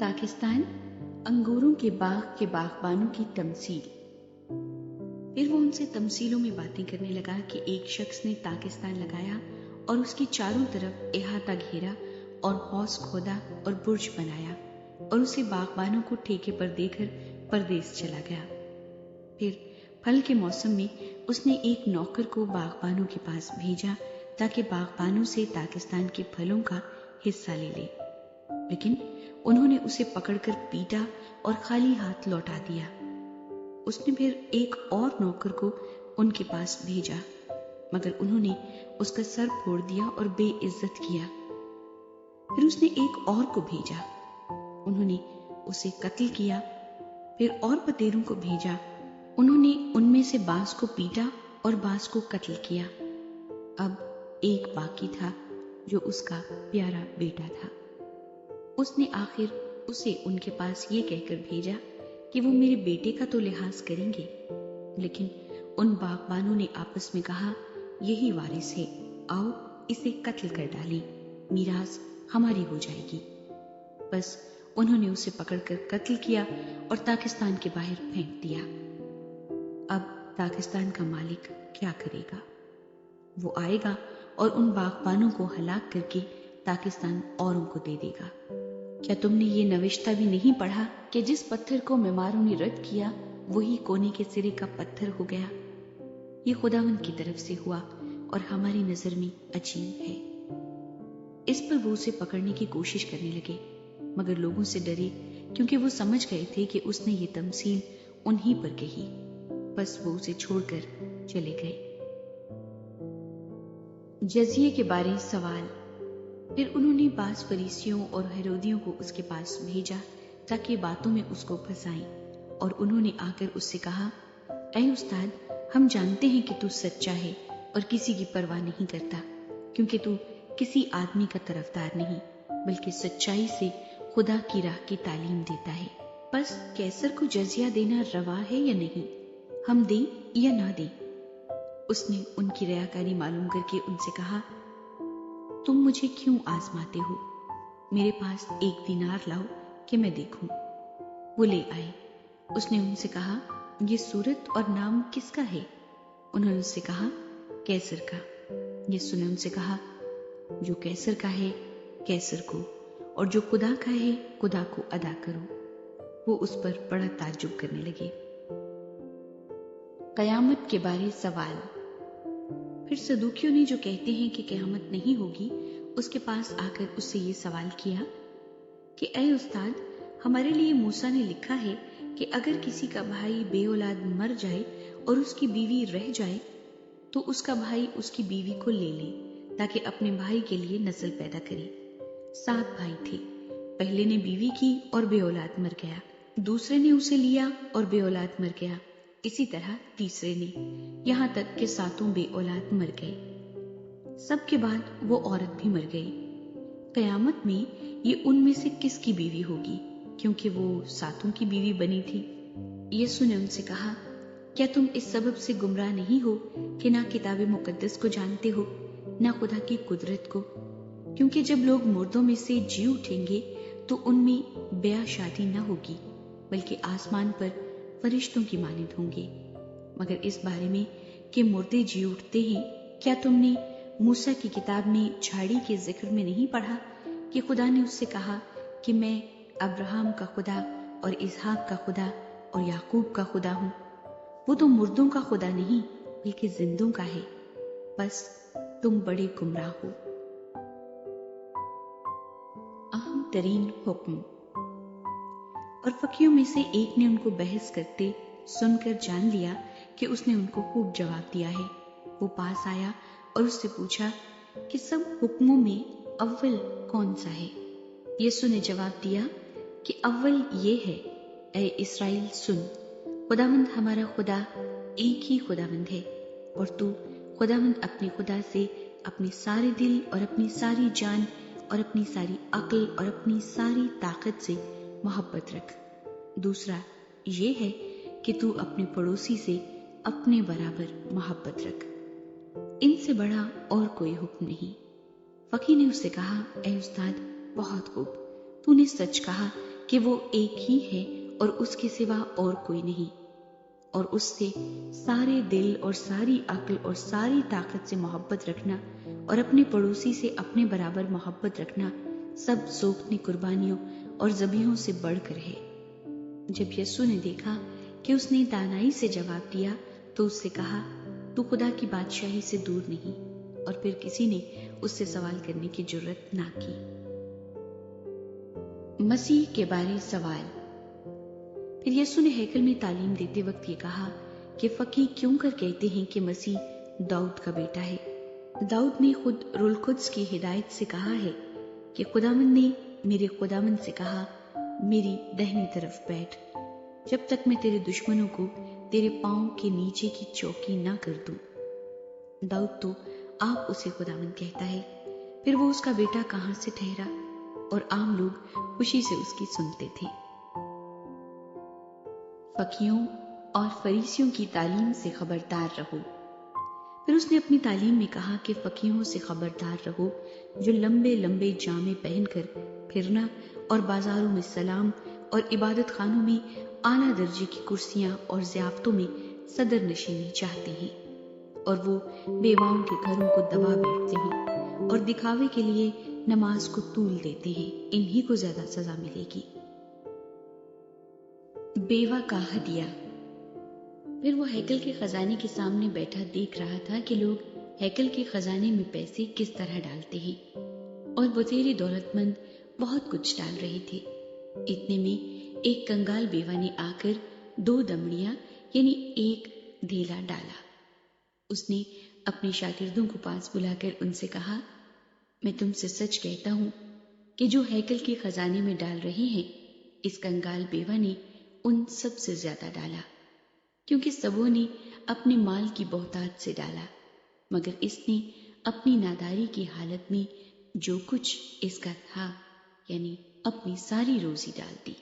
پاکستان انگوروں کے باغ کے باغبانوں کی تمثیل۔ پھر وہ ان سے تمثیلوں میں باتیں کرنے لگا کہ ایک شخص نے پاکستان لگایا اور اس کی چاروں طرف احاطہ گھیرا اور حوض کھودا اور برج بنایا اور اسے باغبانوں کو ٹھیکے پر دے کر پردیس چلا گیا۔ پھر پھل کے موسم میں اس نے ایک نوکر کو باغبانوں کے پاس بھیجا تاکہ باغبانوں سے پاکستان کے پھلوں کا حصہ لے لے، لیکن انہوں نے اسے پکڑ کر پیٹا اور خالی ہاتھ لوٹا دیا۔ اس نے پھر ایک اور نوکر کو ان کے پاس بھیجا، مگر انہوں نے اس کا سر پھوڑ دیا اور بے عزت کیا۔ پھر اس نے ایک اور کو بھیجا، انہوں نے اسے قتل کیا۔ پھر اور بتیروں کو بھیجا، انہوں نے ان میں سے بعض کو پیٹا اور بعض کو قتل کیا۔ اب ایک باقی تھا جو اس کا پیارا بیٹا تھا۔ اس نے آخر اسے ان کے پاس یہ کہہ کر بھیجا کہ وہ میرے بیٹے کا تو لحاظ کریں گے، لیکن ان باغبانوں نے آپس میں کہا، یہی وارث ہے، آؤ اسے قتل کر ڈالیں، میراث ہماری ہو جائے گی۔ بس انہوں نے اسے پکڑ کر قتل کیا اور پاکستان کے باہر پھینک دیا۔ اب پاکستان کا مالک کیا کرے گا؟ وہ آئے گا اور ان باغبانوں کو ہلاک کر کے پاکستان اوروں کو دے دے گا۔ کیا تم نے یہ نوشتہ بھی نہیں پڑھا کہ جس پتھر کو معماروں نے رد کیا وہی کونے کے سرے کا پتھر ہو گیا؟ یہ خداوند کی طرف سے ہوا اور ہماری نظر میں عجیب ہے۔ اس پر وہ اسے پکڑنے کی کوشش کرنے لگے، مگر لوگوں سے ڈرے کیونکہ وہ سمجھ گئے تھے کہ اس نے یہ تمثیل انہی پر کہی۔ بس وہ اسے چھوڑ کر چلے گئے۔ جزیے کے بارے سوال۔ پھر انہوں نے بعض فریسیوں اور ہیرودیوں کو اس کے پاس بھیجا تاکہ باتوں میں اس کو پھنسائیں، اور انہوں نے آ کر اس سے کہا، اے استاد، ہم جانتے ہیں کہ تو سچا ہے اور کسی کی پرواہ نہیں کرتا، کیونکہ تو کسی آدمی کا طرفدار نہیں بلکہ سچائی سے خدا کی راہ کی تعلیم دیتا ہے۔ بس قیصر کو جزیہ دینا روا ہے یا نہیں؟ ہم دیں یا نہ دیں؟ اس نے ان کی ریاکاری معلوم کر کے ان سے کہا، تم مجھے کیوں آزماتے ہو؟ میرے پاس 1 دینار لاؤ کہ میں دیکھوں۔ وہ لے آئے۔ اس نے ان سے کہا، یہ صورت اور نام کس کا ہے؟ انہوں نے اس سے کہا، قیصر کا۔ یسوع نے ان سے کہا، جو قیصر کا ہے قیصر کو، اور جو خدا کا ہے خدا کو ادا کرو۔ وہ اس پر بڑا تعجب کرنے لگے۔ قیامت کے بارے سوال۔ پھر صدوقیوں نے جو کہتے ہیں کہ قیامت نہیں ہوگی اس کے پاس آ کر اس سے یہ سوال کیا کہ اے استاد، ہمارے لیے موسیٰ نے لکھا ہے کہ اگر کسی کا بھائی بے اولاد مر جائے اور اس کی بیوی رہ جائے تو اس کا بھائی اس کی بیوی کو لے لے تاکہ اپنے بھائی کے لیے نسل پیدا کرے۔ 7 بھائی تھے، پہلے نے بیوی کی اور بے اولاد مر گیا، دوسرے نے اسے لیا اور بے اولاد مر گیا، اسی طرح تیسرے نے، یہاں تک کہ 7 بے اولاد مر گئے۔ سب کے بعد وہ عورت بھی مر گئی۔ قیامت میں یہ ان میں سے کس کی بیوی ہوگی، کیونکہ وہ 7 کی بیوی بنی تھی؟ یسوع نے ان سے کہا، کیا تم اس سبب سے گمراہ نہیں ہو کہ نہ کتاب مقدس کو جانتے ہو نہ خدا کی قدرت کو؟ کیونکہ جب لوگ مردوں میں سے جی اٹھیں گے تو ان میں بیاہ شادی نہ ہوگی، بلکہ آسمان پر فرشتوں کی مانند ہوں گے۔ مگر اس بارے میں کہ مردے جی اٹھتے ہیں، کیا تم نے موسیٰ کی کتاب میں جھاڑی کے ذکر میں نہیں پڑھا کہ خدا نے اس سے کہا کہ میں ابراہیم کا خدا اور اسحاق کا خدا اور یعقوب کا خدا ہوں؟ وہ تو مردوں کا خدا نہیں بلکہ زندوں کا ہے۔ بس تم بڑے گمراہ ہو۔ اہم ترین حکم۔ اور فقیوں میں سے ایک نے ان کو بحث کرتے سن کر جان لیا کہ اس نے ان کو خوب جواب دیا ہے۔ وہ پاس آیا اور اس سے پوچھا کہ سب حکموں میں اول کون سا ہے؟ یسوع نے جواب دیا کہ اول یہ ہے، اے اسرائیل سن، خداوند ہمارا خدا ایک ہی خداوند ہے، اور تو خداوند اپنے خدا سے اپنے سارے دل اور اپنی ساری جان اور اپنی ساری عقل اور اپنی ساری طاقت سے محبت رکھ۔ دوسرا یہ ہے کہ تو اپنے پڑوسی سے اپنے برابر محبت رکھ۔ ان سے بڑا اور کوئی حکم نہیں۔ فقیر نے اس سے کہا، اے استاد، بہت خوب، تو نے سچ کہا کہ وہ ایک ہی ہے اور اس کے سوا اور کوئی نہیں، اور اس سے سارے دل اور ساری عقل اور ساری طاقت سے محبت رکھنا اور اپنے پڑوسی سے اپنے برابر محبت رکھنا سب سوکھنے قربانیوں اور ذبیحوں سے بڑھ کر ہے۔ جب یسوع نے دیکھا کہ اس نے دانائی سے جواب دیا تو اس سے کہا، تو خدا کی بادشاہی سے دور نہیں، اور پھر کسی نے اس سے سوال کرنے کی جرت نہ کی۔ مسیح کے بارے سوال۔ پھر یسوع نے ہیکل میں تعلیم دیتے وقت یہ کہا کہ فقیہ کیوں کر کہتے ہیں کہ مسیح داؤد کا بیٹا ہے؟ داؤد نے خود روح القدس کی ہدایت سے کہا ہے کہ خداوند نے میرے خداوند سے کہا، میری دہنی طرف بیٹھ، جب تک میں تیرے دشمنوں کو تیرے پاؤں کے نیچے کی چوکی نہ کر دوں۔ داؤد تو آپ اسے خداوند کہتا ہے، پھر وہ اس کا بیٹا کہاں سے ٹھہرا؟ اور عام لوگ خوشی سے اس کی سنتے تھے۔ فقیہوں اور فریسیوں کی تعلیم سے خبردار رہو۔ پھر اس نے اپنی تعلیم میں کہا کہ فقیہوں سے خبردار رہو جو لمبے لمبے جامے پہن کر پھرنا اور بازاروں میں سلام اور عبادت خانوں میں اعلیٰ درجے کی کرسیاں اور ضیافتوں میں صدر نشینی چاہتے ہیں، اور وہ بیواؤں کے گھروں کو دبا بیٹھتے ہیں اور دکھاوے کے لیے نماز کو طول دیتے ہیں، انہی کو زیادہ سزا ملے گی۔ بیوہ کا ہدیہ۔ پھر وہ ہیکل کے خزانے کے سامنے بیٹھا دیکھ رہا تھا کہ لوگ ہیکل کے خزانے میں پیسے کس طرح ڈالتے ہیں، اور بتیرے دولت مند بہت کچھ ڈال رہے تھے۔ اتنے میں ایک کنگال بیوہ نے آ کر 2 دمڑیاں یعنی 1 دھیلا ڈالا۔ اس نے اپنے شاگردوں کو پاس بلا کر ان سے کہا، میں تم سے سچ کہتا ہوں کہ جو ہیکل کے خزانے میں ڈال رہے ہیں، اس کنگال بیوہ نے ان سب سے زیادہ ڈالا، کیونکہ سبوں نے اپنے مال کی بہتات سے ڈالا، مگر اس نے اپنی ناداری کی حالت میں جو کچھ اس کا تھا یعنی اپنی ساری روزی ڈال دی۔